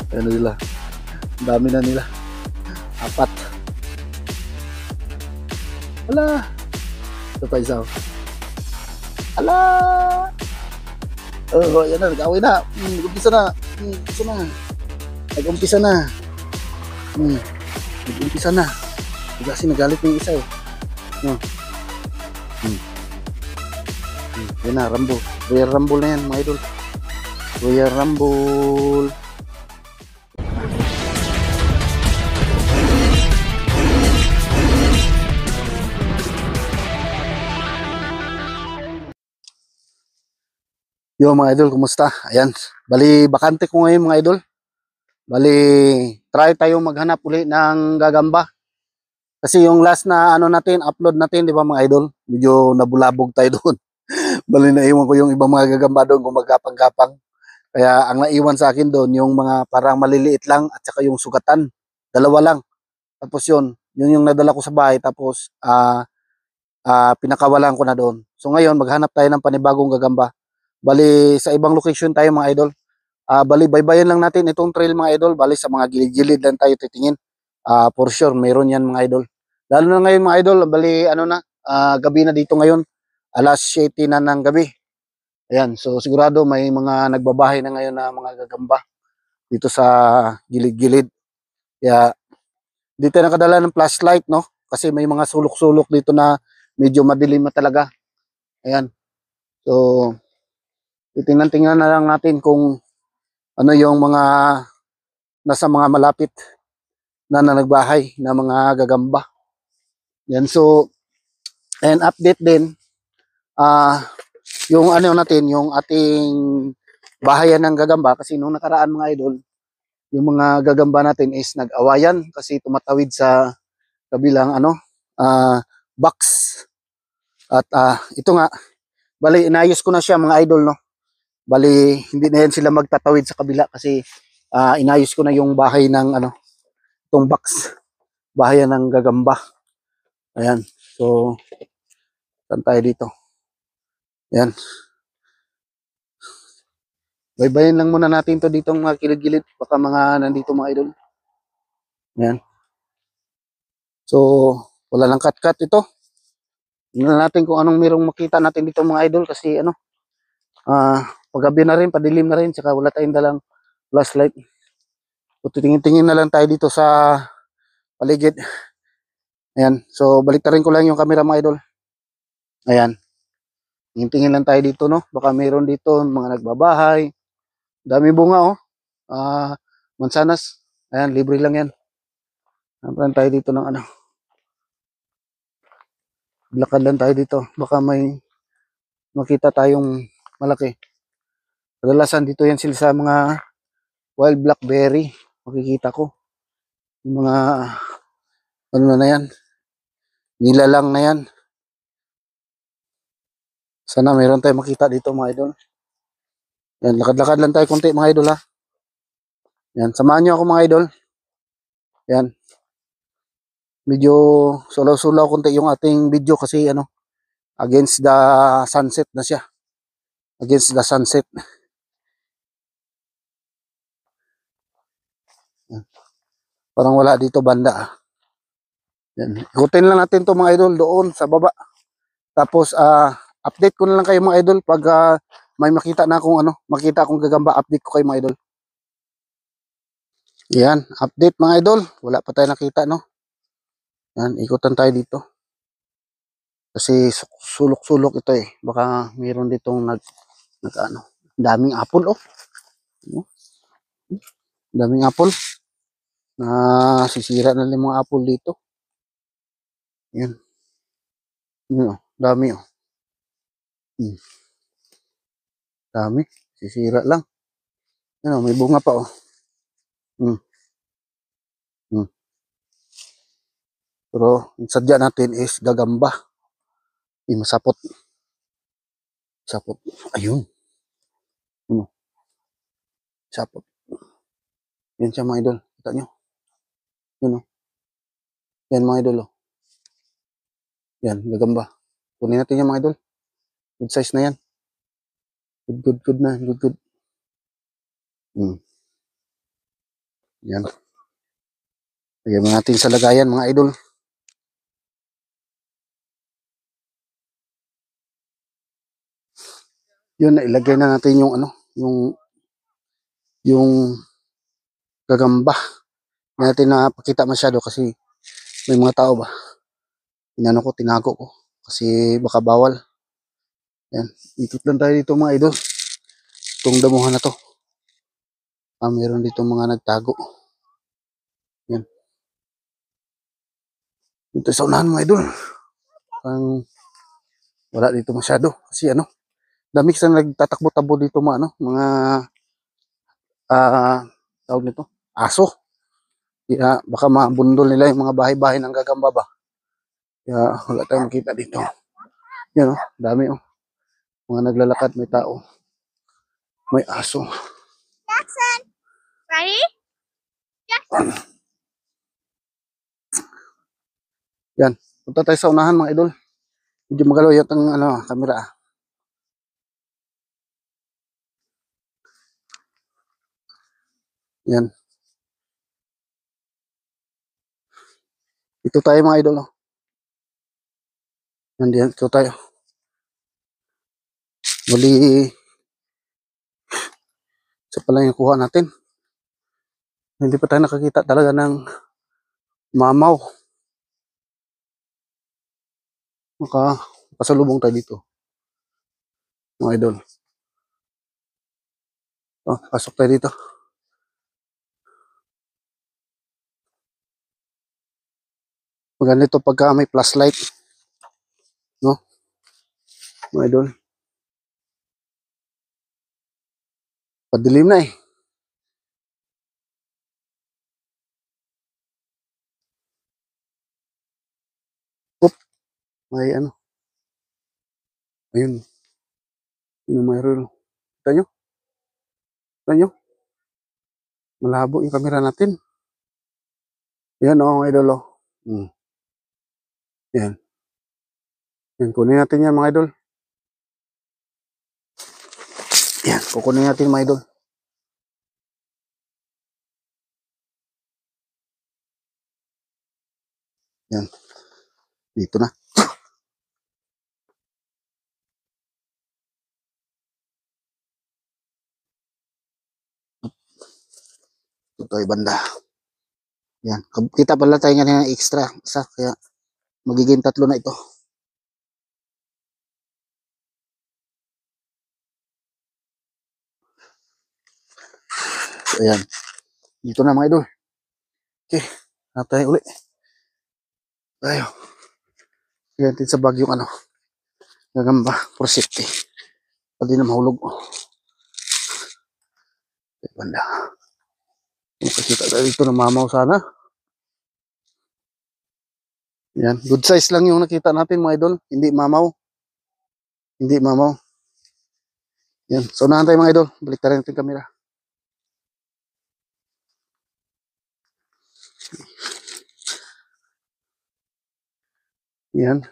Ano nila? Ang dami na nila. Apat. Ala. Ito pa isa. Ala. Oh, yan na. Nag-away na. Nag-umpisa na. Nag-umpisa na. Nag-umpisa na. Nag-umpisa na. Kasi nagalit ng isa eh. No. Yan na, Rumble. Royal Rumble na yan, mga idol. Royal Rumble. Yo mga idol, kumusta? Ayan, bali bakante ko ngayon mga idol. Bali, try tayo maghanap uli ng gagamba. Kasi yung last na ano natin, upload natin, di ba mga idol? Medyo nabulabog tayo doon. Bali naiwan ko yung ibang mga gagamba doon gumagapang-gapang. Kaya ang naiwan sa akin doon, yung mga parang maliliit lang at saka yung sugatan. Dalawa lang. Tapos yun yung nadala ko sa bahay. Tapos pinakawalan ko na doon. So ngayon, maghanap tayo ng panibagong gagamba. Bali, sa ibang location tayo mga idol. Bali, baybayin lang natin itong trail mga idol. Bali, sa mga gilid-gilid lang tayo titingin. For sure, meron yan mga idol. Lalo na ngayon mga idol, bali, ano na, gabi na dito ngayon. Alas 7 na ng gabi. Ayan, so sigurado may mga nagbabahay na ngayon na mga gagamba dito sa gilid-gilid. Kaya, dito nakadala ng flashlight, no? Kasi may mga sulok-sulok dito na medyo madilim na talaga. Ayan. So, titingnan-tingnan na lang natin kung ano yung mga nasa mga malapit na nagbahay na mga gagamba. Yan, so, and update din, yung ano natin, yung ating bahayan ng gagamba, kasi nung nakaraan mga idol, yung mga gagamba natin is nag-awayan kasi tumatawid sa kabilang ano, box. At ito nga, bali inayos ko na siya mga idol, no. Bali hindi na yan sila magtatawid sa kabila kasi inayos ko na yung bahay ng ano, itong box, bahayan ng gagamba. Ayan. So, saan tayo dito? Ayan. Baybayin lang muna natin to dito mga kilid-gilid. Baka mga nandito mga idol. Ayan. So, wala lang cut-cut ito. Tingnan natin kung anong merong makita natin dito mga idol kasi ano, paggabi na rin, padilim na rin, saka wala tayong dalang flashlight. So, titingin-tingin na lang tayo dito sa paligid. Ayan. So, baliktarin ko lang yung camera mga idol. Ayan. Tingin-tingin lang tayo dito, no? Baka meron dito mga nagbabahay. Dami bunga, oh. Mansanas. Ayan, libre lang yan. Naman tayo dito ng ano. Lakad lang tayo dito. Baka may makita tayong malaki. Kadalasan dito yan sila sa mga wild blackberry. Makikita ko. Yung mga ano na yan. Nilalang na yan. Sana meron tayong makita dito mga idol. Yan, lakad-lakad lang tayo konti mga idol ha. Yan, samahan nyo ako mga idol. Yan. Medyo sulaw-sulaw konti yung ating video kasi ano, against the sunset na siya. Against the sunset. Yan. Parang wala dito banda ah. Yan. Ikutin lang natin to mga idol doon sa baba. Tapos update ko na lang kayo mga idol pag may makita na akong ano, makita akong gagamba, update ko kayo mga idol. Yan, update mga idol. Wala pa tayo nakita no. Yan, ikutan tayo dito. Kasi sulok-sulok ito eh. Baka mayroon ditong ano, daming apple oh. Daming apple. Sisira na lang mga apple dito. Yan. Yan oh, dami oh. Dami. Sisira lang. Yan oh, may bunga pa oh. Pero yung sadya natin is gagamba. Masapot. Sapot. Ayun. Sapot. Yan siya mga idol. Kita nyo. Yan oh. Yan mga idol oh. Yan, gagamba. Kunin natin yan mga idol. Good size na yan. Good na. Good. Yan. Lagyan mo natin sa lagayan mga idol. Yun, ilagay na natin yung ano, yung gagamba. Hindi natin napakita masyado kasi may mga tao ba. Inano ko, tinago ko. Kasi baka bawal. Yan. Ikot lang tayo dito mga idol. Itong damuhan na to. Meron dito mga nagtago. Yan. Dito sa unahan mga idol. Wala dito masyado. Kasi ano, dami kasi nagtatakbo-tabo dito mga ano, mga tawag nito, aso. Kaya baka mabundol nila yung mga bahay-bahay ng gagamba ba. Kaya wala tayong makita dito. Yan oh, dami oh. Mga naglalakad, may tao. May aso. Jackson, ready? Jackson. Yan. Punta tayo sa unahan mga idol. Medyo magalaw yata ang ano, camera. Yan. Ito tayo mga idol. Oh. Yan, ito tayo. Bali, isa pala yung kuha natin. Hindi pa tayo nakakita talaga ng mamaw. Pasalubong tayo dito. Mga idol. Oh, pasok tayo dito. Maganda ito pagka may flashlight. No? Mga idol. Padilim na eh. Oop. May ano. Ayun. Yung mayroon. Kita nyo? Kita nyo? Malabo yung camera natin. Yan o, mga idol o. Yan. Yan, kunin natin yan mga idol. Yan, kukunin natin mga idol. Yan. Dito na. Ito tayo banda. Yan. Kita pala tayo nga ng extra. Isa, kaya magiging 3 na ito. So, ayan. Dito na mga idol. Okay. Hanap tayo uli. Tayo. Ayan din sa bag yung ano. Gagamba. For safety. Pwede na mahulog. Tayo banda. Makikita tayo dito na mamaw sana. Yan. Good size lang yung nakita natin mga idol. Hindi mamaw. Hindi mamaw. Yan. So unahan tayo mga idol. Balik tayo natin camera. Yan.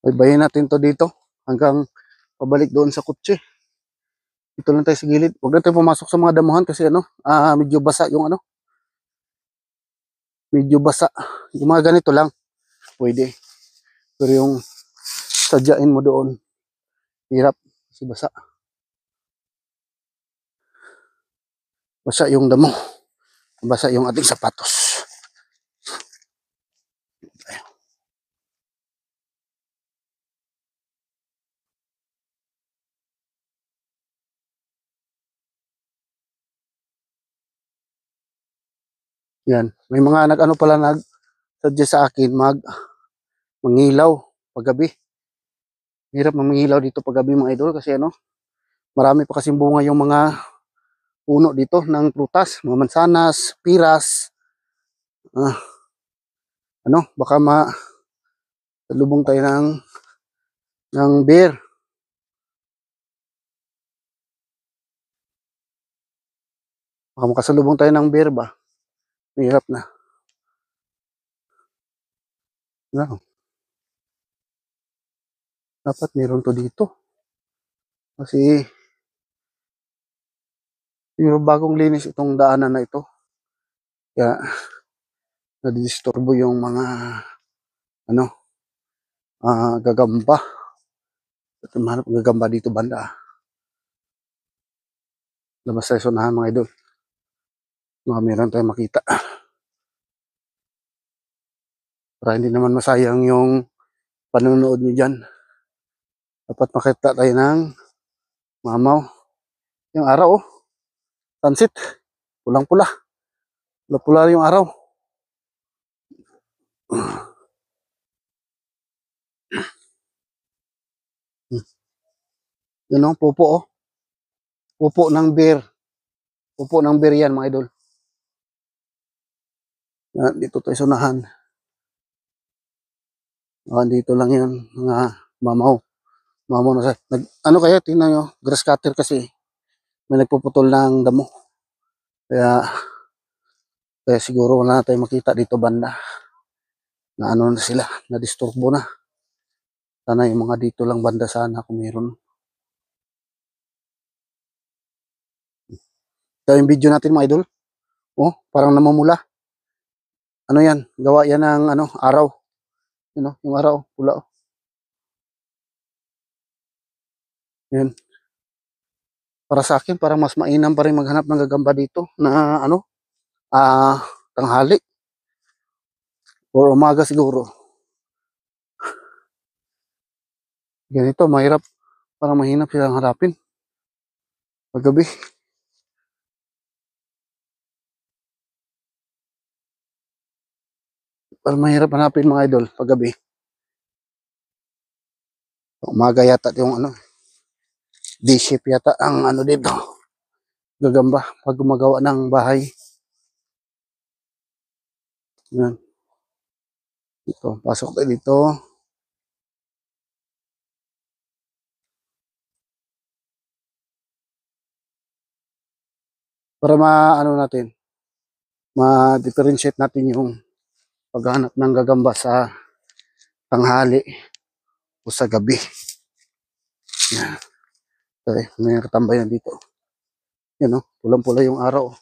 Baybayin natin to dito. Hanggang pabalik doon sa kutsi. Dito lang tayo sa gilid. Huwag na tayo pumasok sa mga damuhan kasi ano. Medyo basa yung ano. Medyo basa. Yung mga ganito lang. Pwede. Pero yung sadyain mo doon. Hirap. Kasi basa. Basa yung damo. Basa yung ating sapatos. Yan. May mga nag-ano pala nag-suggest sa akin mangilaw paggabi. Hirap mangilaw dito paggabi mga idol kasi ano, marami pa kasing bunga yung mga puno dito ng prutas, mga mansanas, piras. Baka salubong tayo ng bear. Baka makasalubong tayo ng bear ba? Hirap na. No. Dapat meron to dito. Kasi yung bagong linis itong daanan na ito. Kaya nadidisturbo yung mga ano, gagamba. At mahanap ng gagamba dito banda. Labas tayo sa unahan mga idol. Mga meron tayong makita. Para hindi naman masayang yung panonood nyo dyan. Dapat makita tayo ng mamaw. Yung araw, oh. Tansit. Pulang-pula. Pula-pula yung araw. Yun oh, pupo oh. Pupo ng beer. Pupo ng beer yan mga idol. Dito tayo sa unahan. Dito lang yan. Mga mamaw. Mamaw na sa... ano kaya? Tingnan nyo. Grass cutter kasi. May nagpuputol ng damo. Kaya siguro wala na tayo makita dito banda. Na ano na sila. Na-disturbo na. Sana yung mga dito lang banda sana kung meron. Ito yung video natin mga idol. Oh, parang namumula. Ano yan? Gawa yan ng ano, araw. Yun oh, yung araw. Pula oh. Yan. Para sa akin, parang mas mainam pa rin maghanap ng gagamba dito na ano, tanghali. Or umaga siguro. Ganito, mahirap. Parang mahinap silang harapin. Paggabi. Parang mahirap hanapin mga idol paggabi. Umaga yata yung ano, D-shape yata ang ano dito. Gagamba pag gumagawa ng bahay. Yan. Dito, pasok tayo dito. Para ma-ano natin, ma-differentiate natin yung paghanap ng gagamba sa tanghali o sa gabi. Yan. Okay, may katambayan dito. Yan o, pulang-pula yung araw.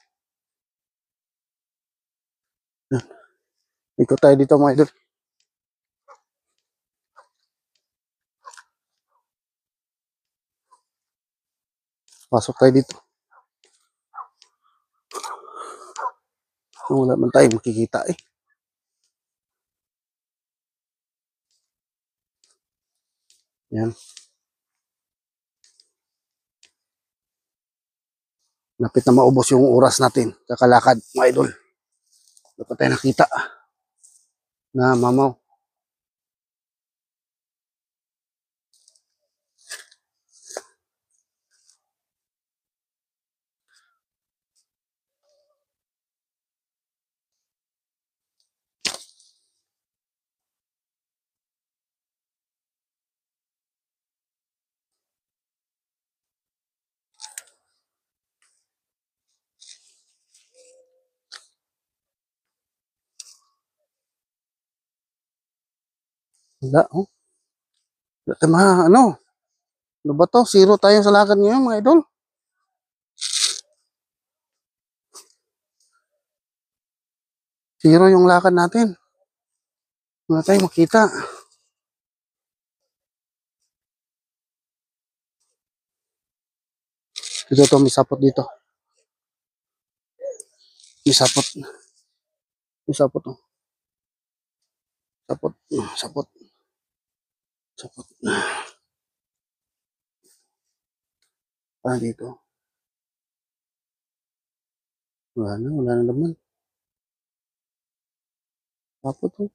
Yan. Ikot tayo dito mga idol. Pasok tayo dito. Wala man tayo makikita eh. Yan. Lapit na maubos yung oras natin. Kakalakad mga idol. Dapat tayo nakita na mamaw. Wala oh. Wala tayo ano. Ano ba to? Zero tayo sa lakad ngayon mga idol. Zero yung lakad natin. Wala tayong makita. Dito to, may sapot dito. May sapot. May sapot oh. Sapot. Sapot. Sapot. Dito. Wala na naman. Sapot oh.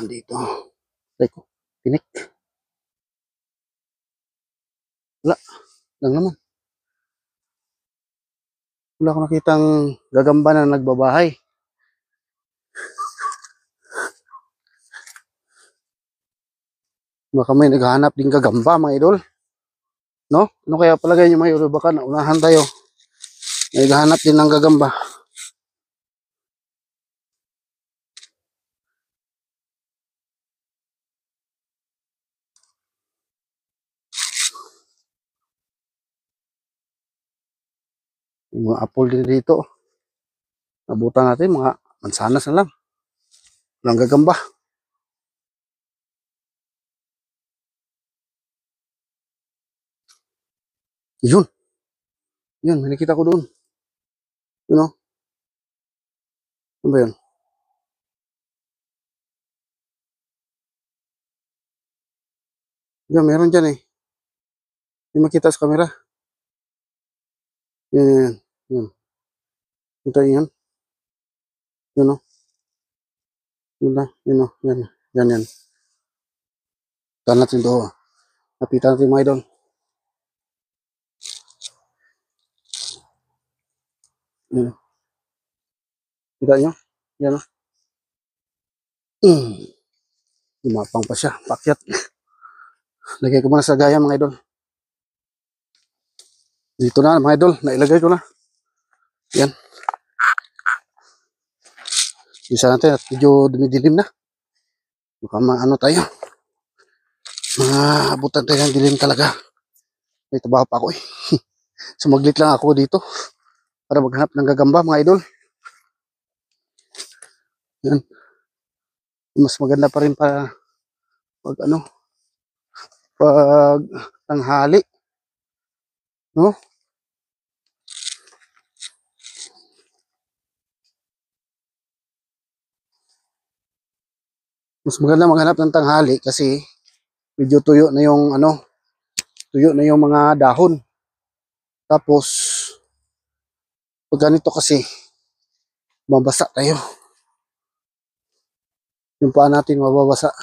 Dito. Teko, tinik. Wala. Lang naman. Wala ko nakitang gagamba na nagbabahay. Baka may naghahanap din gagamba mga idol. No? Ano kaya palagay nyo mga idol? Baka naunahan tayo. Naghahanap din ng gagamba. Yung mga apple din dito. Nabutan natin mga mansanas na lang. Walang gagamba. Yun. Yun, may nakita ko doon. Yun o. Ano ba yun? Yun, meron dyan eh. Hindi makita sa camera. Yun, yun, yun. Ito yun. Yun o. Yun na. Yun o. Yan. Yan, yan. Taan natin ito. Napitan natin mga idol. Yun o. Kita nyo? Yan o. Lumapang pa siya. Pakyat. Lagay ko muna sa gaya mga idol. Dito na mga idol. Nailagay ko na. Yan. Isa natin at medyo dumidilim na. Baka maano tayo. Maabutan tayo ng dilim talaga. May trabaho pa ako eh. Sumaglit lang ako dito. Para maghanap ng gagamba mga idol. Yan. Mas maganda pa rin pag ano. Pag tanghali. No? Mas maganda maghanap ng tanghali kasi medyo tuyo na yung ano, tuyo na yung mga dahon. Tapos pag ganito kasi mabasa tayo. Yung paa natin mababasa.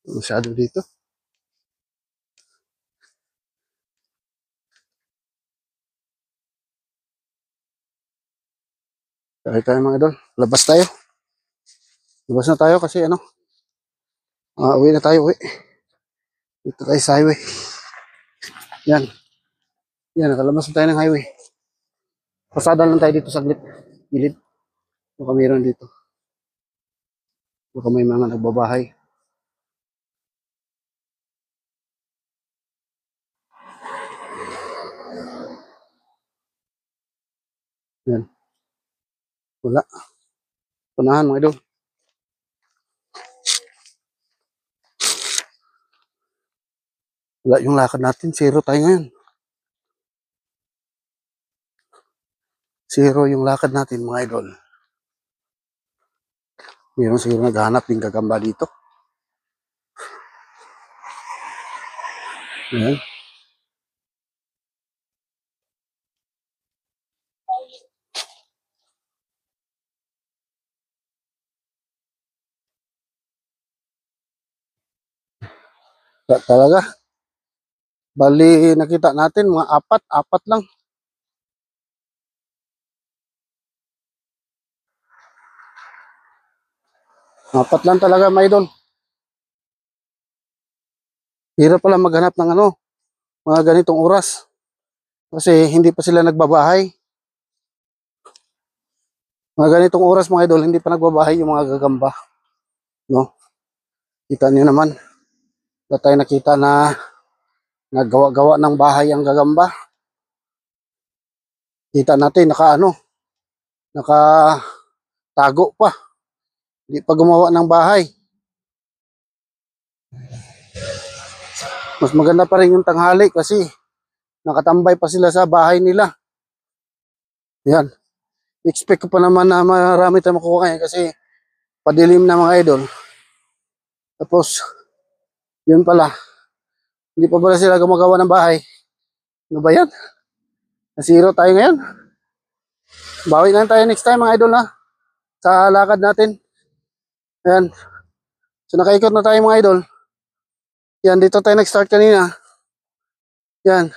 Masyado dito. Kaya tayo mga idol. Labas tayo. Labas na tayo kasi ano. Uwi na tayo, uwi. Dito tayo sa highway. Yan. Yan, nakalabas na tayo ng highway. Pasada lang tayo dito saglit. Gilid. Baka mayroon dito. Baka may mga nagbabahay. Yan. Wala. Punahan mga idol. Wala yung lakad natin. Zero tayo ngayon. Zero yung lakad natin mga idol. Mayroon siguro naghahanap din gagamba dito. Yan. Talaga. Bali nakita natin mga apat lang. Apat lang talaga mga idol. Hirap pala maghanap ng ano, mga ganitong oras. Kasi hindi pa sila nagbabahay. Mga ganitong oras mga idol, hindi pa nagbabahay yung mga gagamba. No? Kita niyo naman. Wala tayo nakita na naggawa-gawa ng bahay ang gagamba. Kita natin naka tago pa. Hindi pa gumawa ng bahay. Mas maganda pa rin yung tanghali kasi nakatambay pa sila sa bahay nila. Yan. Expect ko pa naman na marami tayong makuha ngayon kasi padilim na mga idol. Tapos, yun pala. Hindi pa pala sila gumagawa ng bahay. Ano ba yan? Nasiro tayo ngayon. Bawi na tayo next time mga idol ha. Sa lakad natin. Ayan. So nakaikot na tayo mga idol. Yan, dito tayo nag-start kanina. Yan.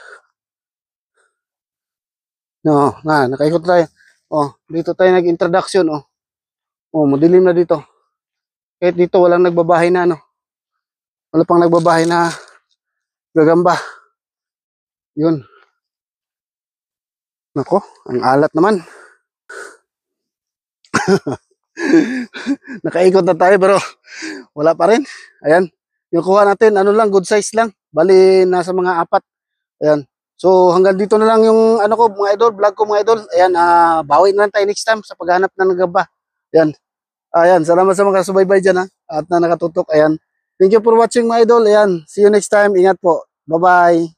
No, nakaikot tayo. Oh, dito tayo nag-introduction oh. Oh, madilim na dito. Kahit dito walang nagbabahay na ano. Wala pang nagbabahay na gagamba. Yun. Nako, ang alat naman. Nakaikot na tayo pero wala pa rin. Ayan. Yung kuha natin, ano lang, good size lang. Bali, nasa mga 4. Ayan. So, hanggang dito na lang yung ano ko, mga idol, vlog ko mga idol. Ayan, bawi na lang tayo next time sa paghanap ng gamba. Ayan. Ayan, salamat sa mga subaybay dyan ha. At na nakatutok. Ayan. Thank you for watching mga idol. Ayan. See you next time. Ingat po. Bye-bye.